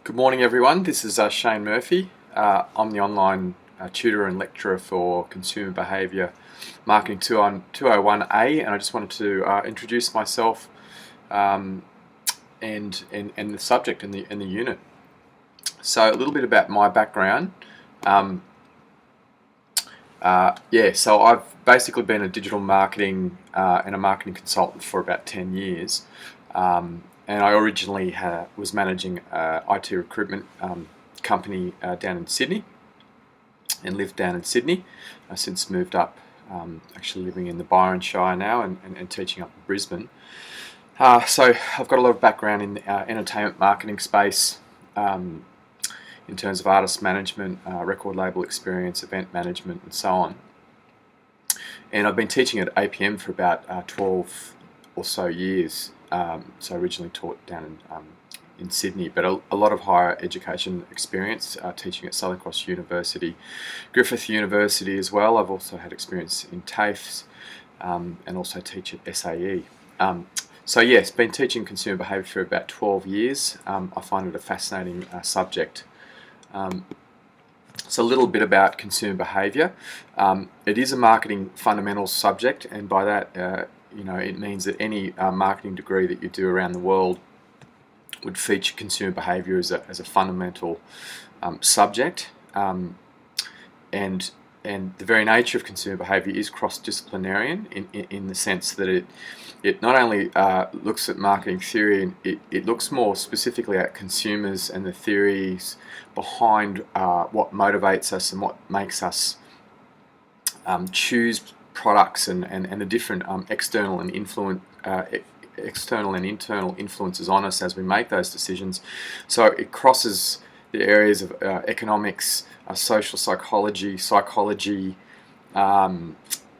Good morning, everyone. This is Shane Murphy. I'm the online tutor and lecturer for Consumer Behaviour Marketing 201A, and I just wanted to introduce myself and the subject and the unit. So a little bit about my background. So I've basically been a digital marketing and a marketing consultant for about 10 years. And I originally was managing an IT recruitment company down in Sydney and lived down in Sydney. I've since moved up, actually living in the Byron Shire now and teaching up in Brisbane. So I've got a lot of background in the entertainment marketing space in terms of artist management, record label experience, event management and so on. And I've been teaching at APM for about 12 or so years. So I originally taught down in Sydney, but a lot of higher education experience teaching at Southern Cross University, Griffith University as well. I've also had experience in TAFEs and also teach at SAE. So yes, been teaching consumer behaviour for about 12 years. I find it a fascinating subject. So a little bit about consumer behaviour. It is a marketing fundamentals subject, and by that it means that any marketing degree that you do around the world would feature consumer behaviour as a fundamental subject, and the very nature of consumer behaviour is cross-disciplinarian in the sense that it not only looks at marketing theory, and it looks more specifically at consumers and the theories behind what motivates us and what makes us choose products and the different external and internal influences on us as we make those decisions. So it crosses the areas of economics, social psychology,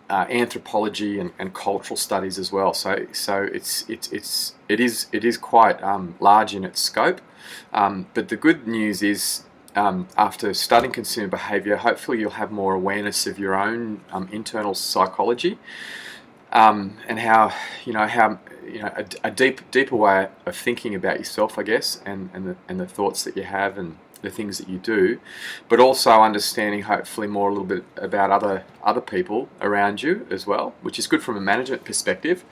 anthropology, and cultural studies as well. So it is quite large in its scope. But the good news is, after studying consumer behaviour, hopefully you'll have more awareness of your own internal psychology, and how a deeper way of thinking about yourself, I guess, and the thoughts that you have and the things that you do, but also understanding hopefully more a little bit about other people around you as well, which is good from a management perspective.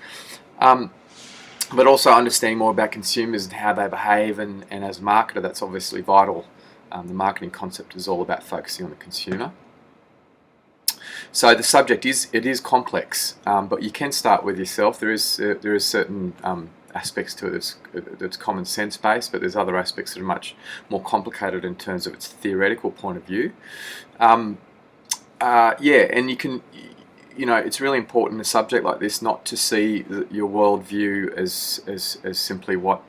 But also understanding more about consumers and how they behave, and as a marketer, that's obviously vital. The marketing concept is all about focusing on the consumer. So the subject is complex, but you can start with yourself. There is certain aspects to it that's common sense based, but there's other aspects that are much more complicated in terms of its theoretical point of view. And you can, it's really important in a subject like this not to see your worldview as simply what,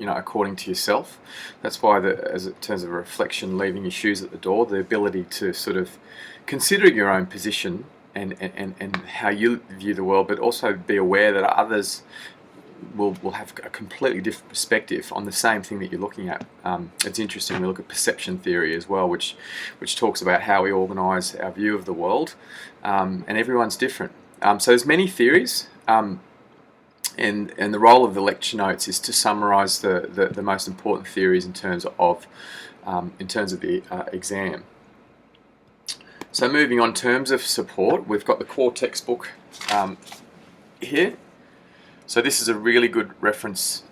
according to yourself. That's why, as in terms of reflection, leaving your shoes at the door, the ability to sort of consider your own position and how you view the world, but also be aware that others will have a completely different perspective on the same thing that you're looking at. It's interesting, we look at perception theory as well, which talks about how we organise our view of the world, and everyone's different. So there's many theories, and the role of the lecture notes is to summarise the most important theories in terms of the exam. So moving on, terms of support, we've got the core textbook here. So this is a really good reference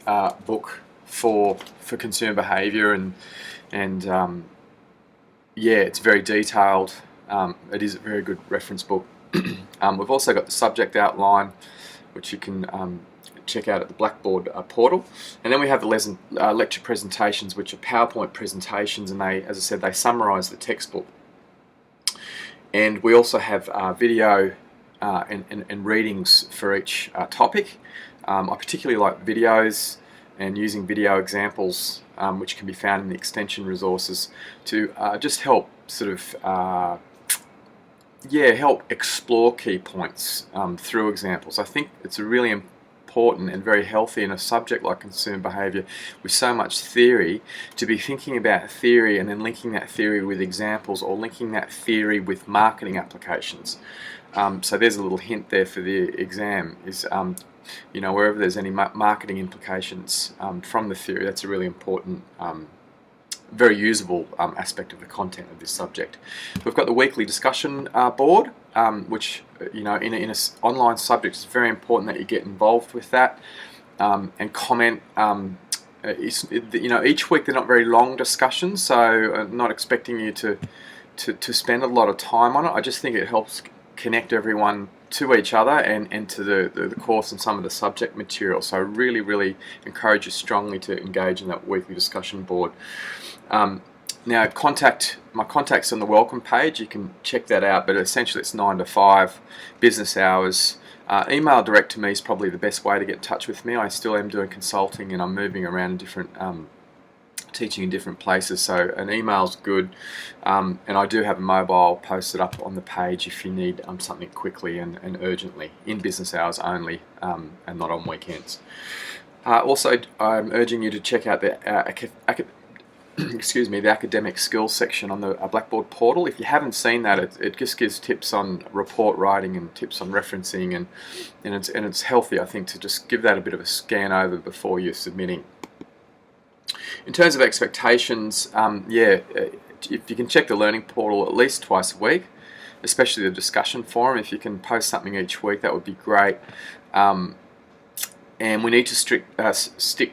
book for consumer behaviour, and it's very detailed. It is a very good reference book. We've also got the subject outline, which you can check out at the Blackboard portal, and then we have the lecture presentations, which are PowerPoint presentations, and they, as I said, they summarise the textbook. And we also have video and readings for each topic. I particularly like videos and using video examples, which can be found in the extension resources, to just help sort of help explore key points through examples. I think it's a really important and very healthy in a subject like consumer behaviour with so much theory to be thinking about theory and then linking that theory with examples, or linking that theory with marketing applications. So there's a little hint there for the exam, is wherever there's any marketing implications from the theory, that's a really important very usable aspect of the content of this subject. We've got the weekly discussion board, which in an online subject, it's very important that you get involved with that and comment. Each week they're not very long discussions, so I'm not expecting you to spend a lot of time on it. I just think it helps connect everyone to each other and to the course and some of the subject material. So I really, really encourage you strongly to engage in that weekly discussion board. Now, my contacts on the welcome page, you can check that out, but essentially it's 9 to 5 business hours. Email direct to me is probably the best way to get in touch with me. I still am doing consulting and I'm moving around different teaching in different places, so an email's good, and I do have a mobile posted up on the page if you need something quickly and urgently, in business hours only, and not on weekends. Also, I'm urging you to check out the the academic skills section on the Blackboard portal. If you haven't seen that, it just gives tips on report writing and tips on referencing, and it's healthy, I think, to just give that a bit of a scan over before you're submitting. In terms of expectations, if you can check the learning portal at least twice a week, especially the discussion forum. If you can post something each week, that would be great. And we need to stick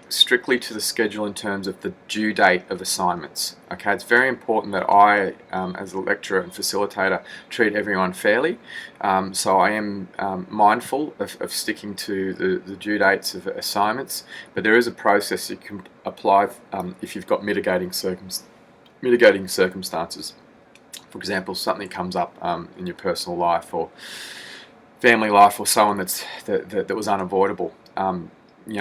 strictly to the schedule in terms of the due date of assignments. Okay, it's very important that I, as a lecturer and facilitator, treat everyone fairly. So I am mindful of sticking to the due dates of assignments, but there is a process you can apply if you've got mitigating circumstances. For example, something comes up in your personal life or family life, or someone that was unavoidable.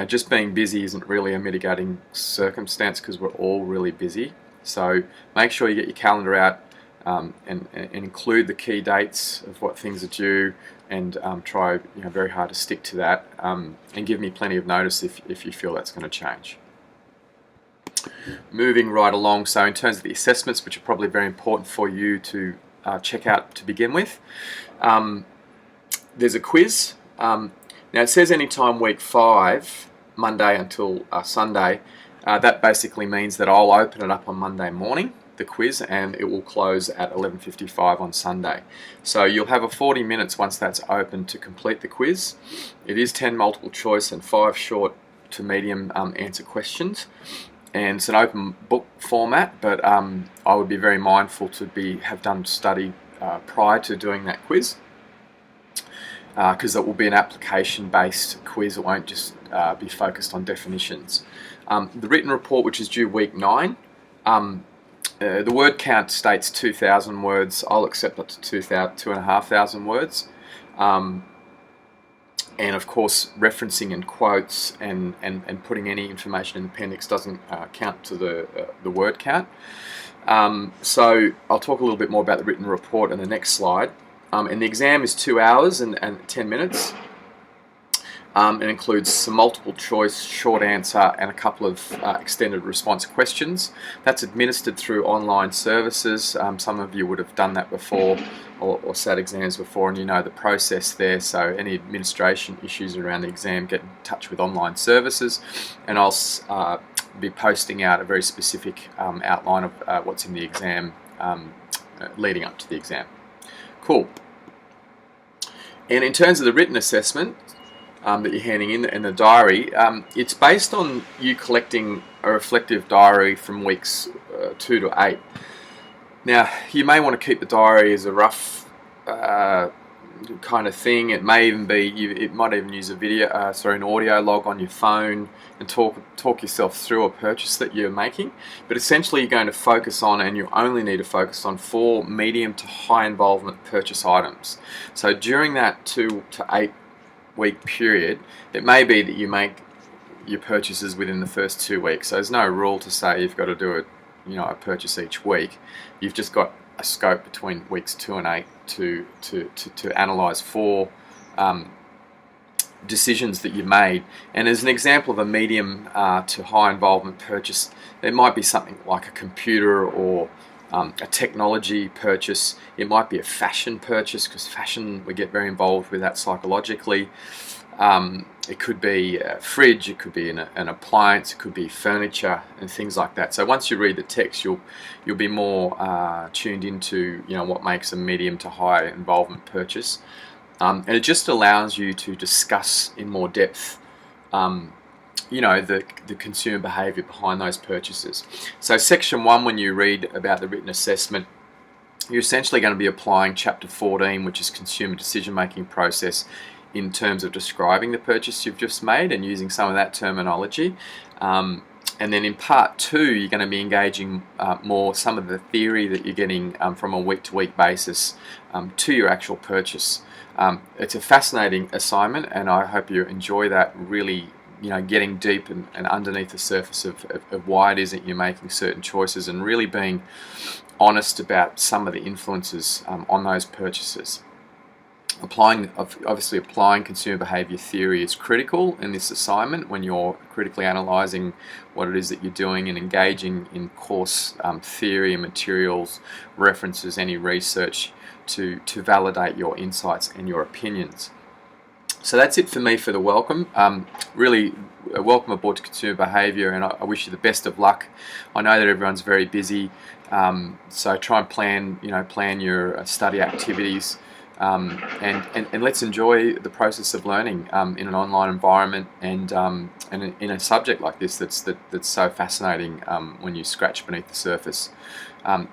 Just being busy isn't really a mitigating circumstance because we're all really busy. So make sure you get your calendar out and include the key dates of what things are due, and try very hard to stick to that, and give me plenty of notice if you feel that's going to change. Moving right along, so in terms of the assessments, which are probably very important for you to check out to begin with, there's a quiz. Now it says anytime week 5, Monday until Sunday. That basically means that I'll open it up on Monday morning, the quiz, and it will close at 11:55 on Sunday. So you'll have 40 minutes once that's open to complete the quiz. It is 10 multiple choice and 5 short to medium answer questions. And it's an open book format, but I would be very mindful to have done study prior to doing that quiz, because it will be an application-based quiz. It won't just be focused on definitions. The written report, which is due week 9, the word count states 2,000 words. I'll accept up to 2,500 words. And of course, referencing and quotes and putting any information in the appendix doesn't count to the word count. So I'll talk a little bit more about the written report in the next slide. And the exam is 2 hours and 10 minutes. It includes some multiple choice, short answer, and a couple of extended response questions. That's administered through online services. Some of you would have done that before, or sat exams before, and you know the process there. So any administration issues around the exam, get in touch with online services, and I'll be posting out a very specific outline of what's in the exam leading up to the exam. Cool. And in terms of the written assessment that you're handing in the diary, it's based on you collecting a reflective diary from weeks 2 to 8. Now, you may want to keep the diary as a rough kind of thing. It may even be, it might even use an audio log on your phone and talk yourself through a purchase that you're making. But essentially you're going to focus on, and you only need to focus on, 4 medium to high involvement purchase items. So during that 2 to 8 week period, it may be that you make your purchases within the first 2 weeks. So there's no rule to say you've got to do a purchase each week. You've just got a scope between weeks 2 and 8 to analyse 4 decisions that you made. And as an example of a medium to high involvement purchase, there might be something like a computer or a technology purchase. It might be a fashion purchase, because fashion, we get very involved with that psychologically. It could be a fridge, it could be an appliance, it could be furniture and things like that. So once you read the text, you'll be more tuned into what makes a medium to high involvement purchase, and it just allows you to discuss in more depth the consumer behaviour behind those purchases. So section 1, when you read about the written assessment, you're essentially going to be applying chapter 14, which is consumer decision making process, in terms of describing the purchase you've just made and using some of that terminology. And then in part 2, you're going to be engaging more some of the theory that you're getting from a week-to-week basis to your actual purchase. It's a fascinating assignment, and I hope you enjoy that, really getting deep and underneath the surface of why it is that you're making certain choices, and really being honest about some of the influences on those purchases. Obviously applying consumer behaviour theory is critical in this assignment when you're critically analysing what it is that you're doing and engaging in course theory and materials, references, any research to validate your insights and your opinions. So that's it for me for the welcome. Really welcome aboard to Consumer Behaviour, and I wish you the best of luck. I know that everyone's very busy, so try and plan your study activities. And let's enjoy the process of learning in an online environment, and in a subject like this that's so fascinating when you scratch beneath the surface.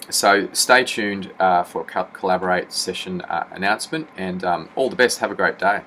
So stay tuned for a Collaborate session announcement, and all the best. Have a great day.